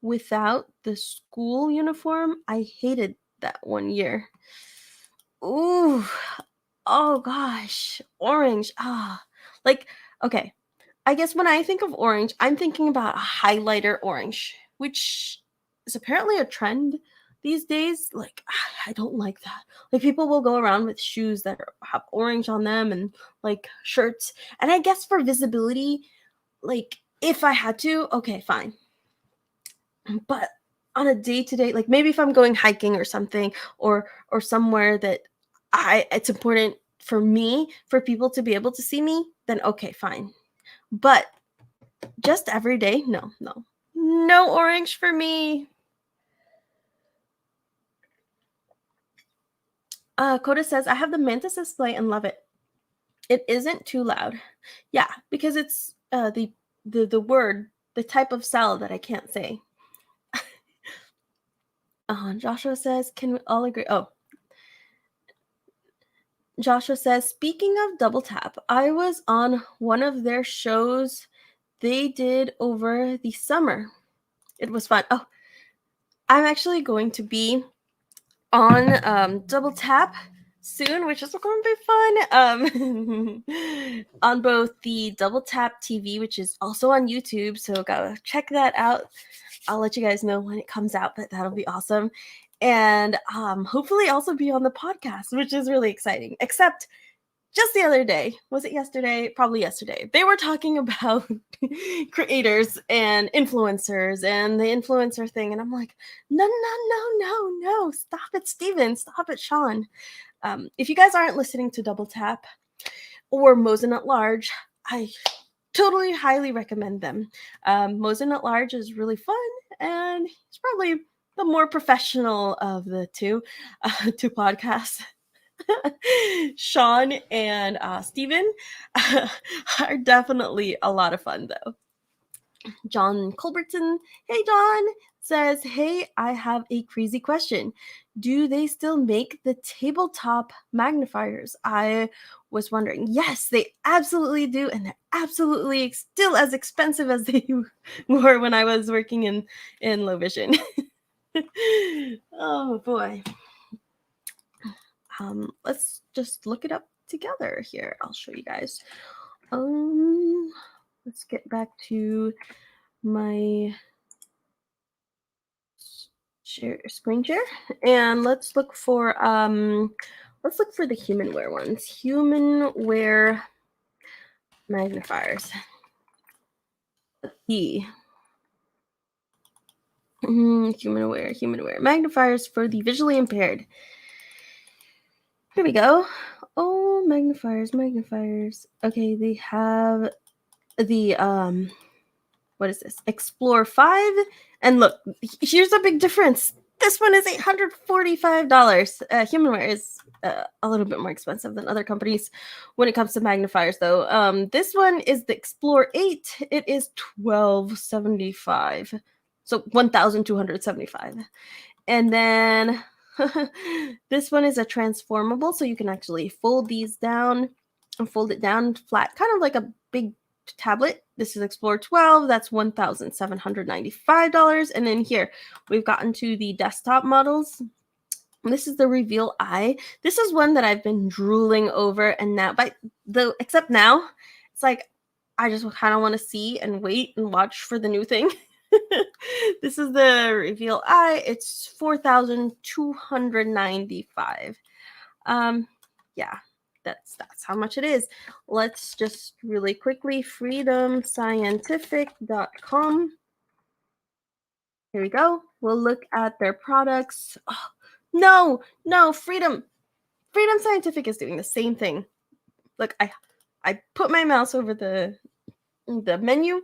without the school uniform. I hated that one year. Ooh. Oh gosh, orange. Okay. I guess when I think of orange, I'm thinking about a highlighter orange, which is apparently a trend these days. Like, I don't like that. Like, people will go around with shoes that have orange on them and like shirts. And I guess for visibility, like if I had to, okay, fine. But on a day-to-day, like maybe if I'm going hiking or something, or somewhere that it's important for me, for people to be able to see me, then okay, fine. But just every day, no orange for me. Coda says, I have the Mantis display and love it. It isn't too loud. Yeah, because it's the word, the type of cell that I can't say. Joshua says, can we all agree? Oh, Joshua says, speaking of Double Tap, I was on one of their shows they did over the summer. It was fun. Oh, I'm actually going to be on Double Tap soon, which is going to be fun. On both the Double Tap TV, which is also on YouTube, so go check that out. I'll let you guys know when it comes out, but that'll be awesome. And hopefully also be on the podcast, which is really exciting. Except just the other day, was it yesterday? Probably yesterday. They were talking about creators and influencers and the influencer thing. And I'm like, no. Stop it, Steven. Stop it, Sean. If you guys aren't listening to Double Tap or Mosen at Large, I totally highly recommend them. Mosen at Large is really fun, and it's probably the more professional of the two podcasts. Sean and Steven are definitely a lot of fun, though. John Culbertson, hey John, says, hey, I have a crazy question. Do they still make the tabletop magnifiers? I was wondering. Yes, they absolutely do, and they're absolutely still as expensive as they were when I was working in low vision. Oh boy. Let's just look it up together here. I'll show you guys. Let's get back to my screen share, and let's look for the HumanWare ones. HumanWare magnifiers. HumanWare magnifiers for the visually impaired. Here we go. Oh, magnifiers. Okay, they have the what is this? Explore 5. And look, here's a big difference. This one is $845. HumanWare is a little bit more expensive than other companies when it comes to magnifiers, though. This one is the Explore 8. It is $1,275. So $1,275. And then this one is a transformable, so you can actually fold these down and fold it down flat, kind of like a big tablet. This is Explore 12. That's $1,795. And then here we've gotten to the desktop models. This is the Reveal Eye. This is one that I've been drooling over, and now, except now, it's like I just kind of want to see and wait and watch for the new thing. This is the Reveal Eye. It's $4,295. Yeah, that's how much it is. Let's just really quickly freedomscientific.com. Here we go. We'll look at their products. Oh, no, Freedom Scientific is doing the same thing. Look, I put my mouse over the menu,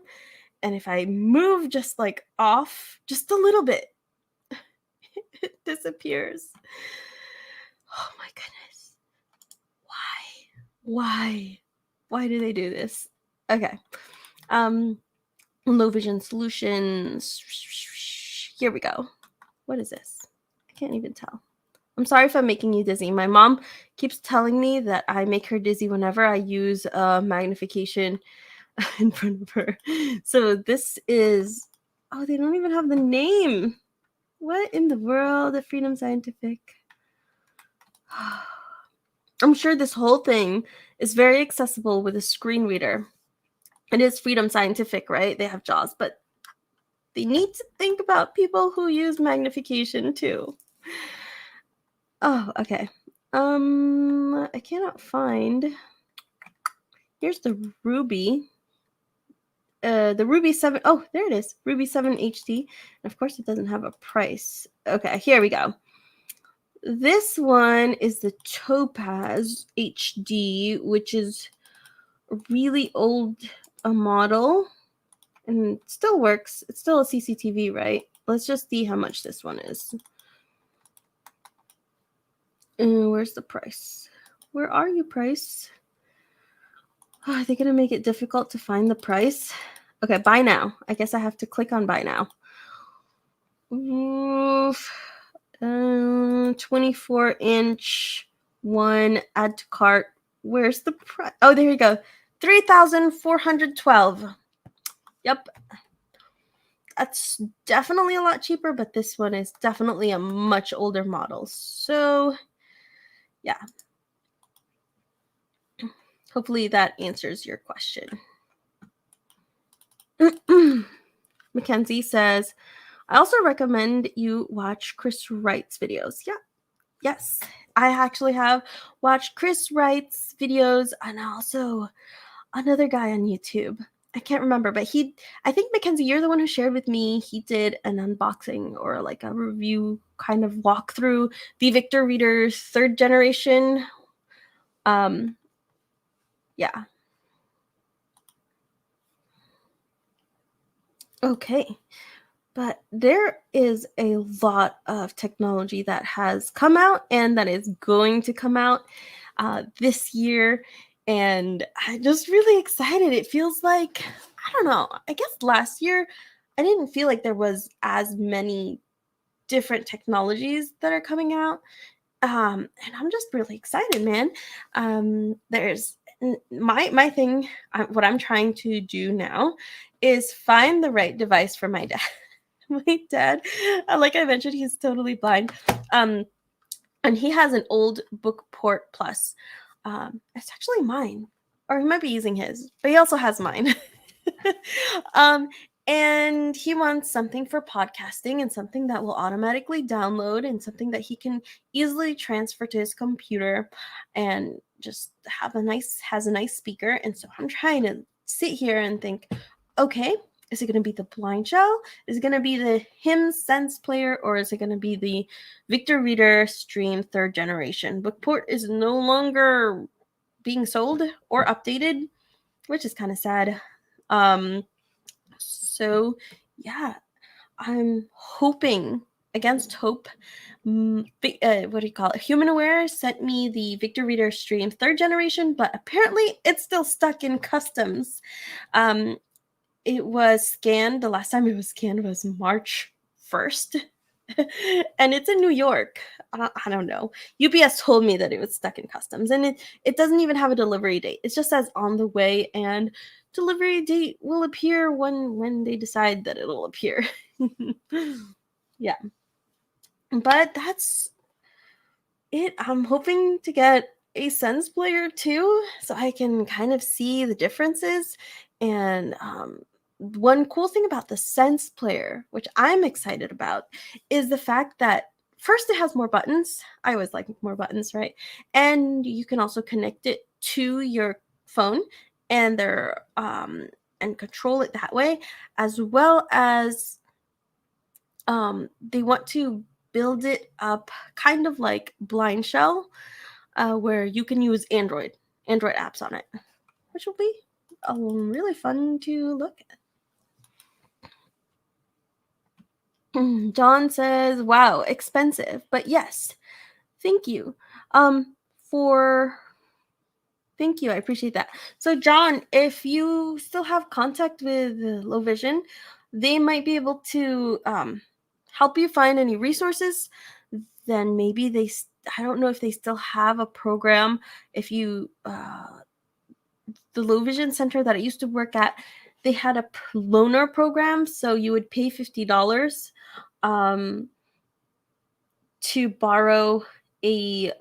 and if I move just like off just a little bit, it disappears. Oh my goodness. Why do they do this? Okay. Low vision solutions. Here we go. What is this? I can't even tell. I'm sorry if I'm making you dizzy. My mom keeps telling me that I make her dizzy whenever I use magnification in front of her. So this is, oh, they don't even have the name. What in the world? The Freedom Scientific. I'm sure this whole thing is very accessible with a screen reader. It is Freedom Scientific, right? They have JAWS, but they need to think about people who use magnification too. Oh, okay. I cannot find. Here's the Ruby. The Ruby 7. Oh, there it is. Ruby 7 HD. And of course, it doesn't have a price. Okay, here we go. This one is the Topaz HD, which is a really old model, and it still works. It's still a CCTV, right? Let's just see how much this one is. Where's the price? Where are you, price? Oh, are they going to make it difficult to find the price? Okay, buy now. I guess I have to click on buy now. 24-inch one, add to cart. Where's the price? Oh, there you go. $3,412. Yep. That's definitely a lot cheaper, but this one is definitely a much older model. So, yeah. hopefully that answers your question. Mackenzie says, I also recommend you watch Chris Wright's videos. Yeah. Yes. I actually have watched Chris Wright's videos and also another guy on YouTube. I can't remember, but I think Mackenzie, you're the one who shared with me. He did an unboxing or like a review kind of walkthrough the Victor Reader 3rd generation. Yeah. Okay. But there is a lot of technology that has come out and that is going to come out this year. And I'm just really excited. It feels like, I don't know, I guess last year I didn't feel like there was as many different technologies that are coming out. And I'm just really excited, man. There's my thing, what I'm trying to do now is find the right device for my dad. My dad, like I mentioned, he's totally blind. And he has an old Bookport Plus. It's actually mine, or he might be using his, but he also has mine. And he wants something for podcasting and something that will automatically download and something that he can easily transfer to his computer and just has a nice speaker. And so I'm trying to sit here and think, okay, is it going to be the blind shell? Is it going to be the him sense player, or is it going to be the Victor Reader Stream 3rd generation? Bookport is no longer being sold or updated, which is kind of sad. So yeah, I'm hoping against hope. What do you call it? HumanAware sent me the Victor Reader Stream 3rd generation, but apparently it's still stuck in customs. It was scanned. The last time it was scanned was March 1st. And it's in New York. I don't know. UPS told me that it was stuck in customs, and it doesn't even have a delivery date. It just says on the way, and delivery date will appear when they decide that it'll appear. Yeah. But that's it. I'm hoping to get a Sense player too, so I can kind of see the differences. And one cool thing about the Sense player, which I'm excited about, is the fact that first it has more buttons. I always like more buttons, right? And you can also connect it to your phone and and control it that way, as well as they want to build it up kind of like Blind Shell, where you can use Android apps on it, which will be really fun to look at. John says, wow, expensive, but yes, thank you. Thank you, I appreciate that. So John, if you still have contact with Low Vision, they might be able to help you find any resources. Then maybe I don't know if they still have a program. If you the Low Vision Center that I used to work at, they had a loaner program, so you would pay $50 to borrow a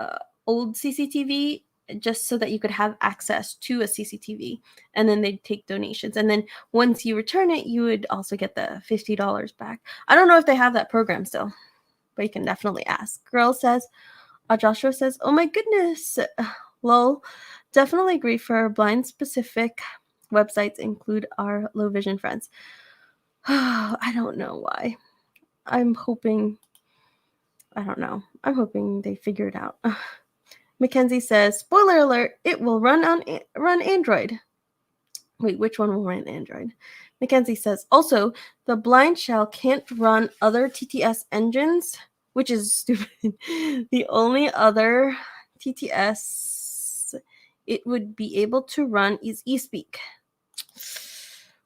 old CCTV, just so that you could have access to a CCTV, and then they'd take donations. And then once you return it, you would also get the $50 back. I don't know if they have that program still, but you can definitely ask. Joshua says, oh my goodness, lol. Definitely agree, for blind specific websites include our low vision friends. I don't know why. I'm hoping they figure it out. Mackenzie says, spoiler alert, it will run Android. Wait, which one will run Android? Mackenzie says, also, the blind shell can't run other TTS engines, which is stupid. The only other TTS it would be able to run is eSpeak.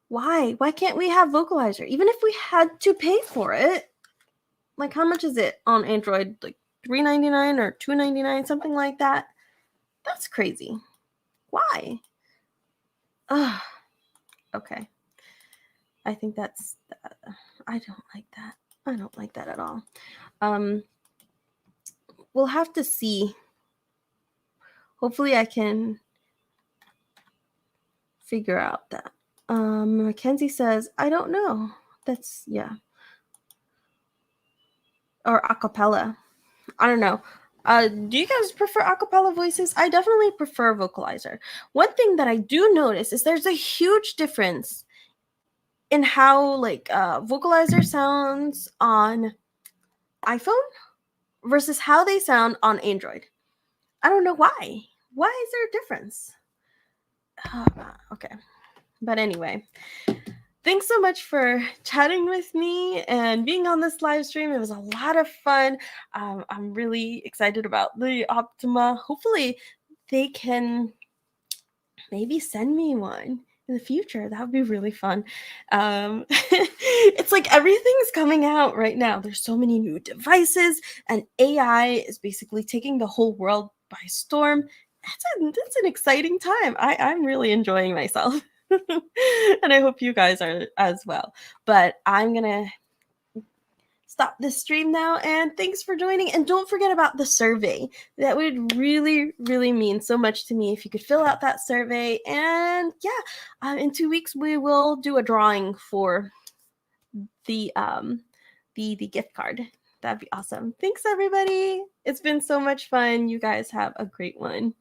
Why? Why can't we have Vocalizer? Even if we had to pay for it, like how much is it on Android? Like $3.99 or $2.99, something like that. That's crazy. Why? Okay. I think that's. I don't like that. I don't like that at all. We'll have to see. Hopefully, I can figure out that. Mackenzie says, I don't know. That's, yeah. Or acapella. I don't know. Do you guys prefer acapella voices? I definitely prefer vocalizer. One thing that I do notice is there's a huge difference in how like vocalizer sounds on iPhone versus how they sound on Android. I don't know why. Why is there a difference? Okay. But anyway, thanks so much for chatting with me and being on this live stream. It was a lot of fun. I'm really excited about the Optima. Hopefully they can maybe send me one in the future. That would be really fun. It's like everything's coming out right now. There's so many new devices, and AI is basically taking the whole world by storm. That's an exciting time. I'm really enjoying myself. And I hope you guys are as well. But I'm gonna stop this stream now, and thanks for joining. And don't forget about the survey. That would really, really mean so much to me if you could fill out that survey. And yeah, in 2 weeks we will do a drawing for the gift card. That'd be awesome. Thanks everybody. It's been so much fun. You guys have a great one.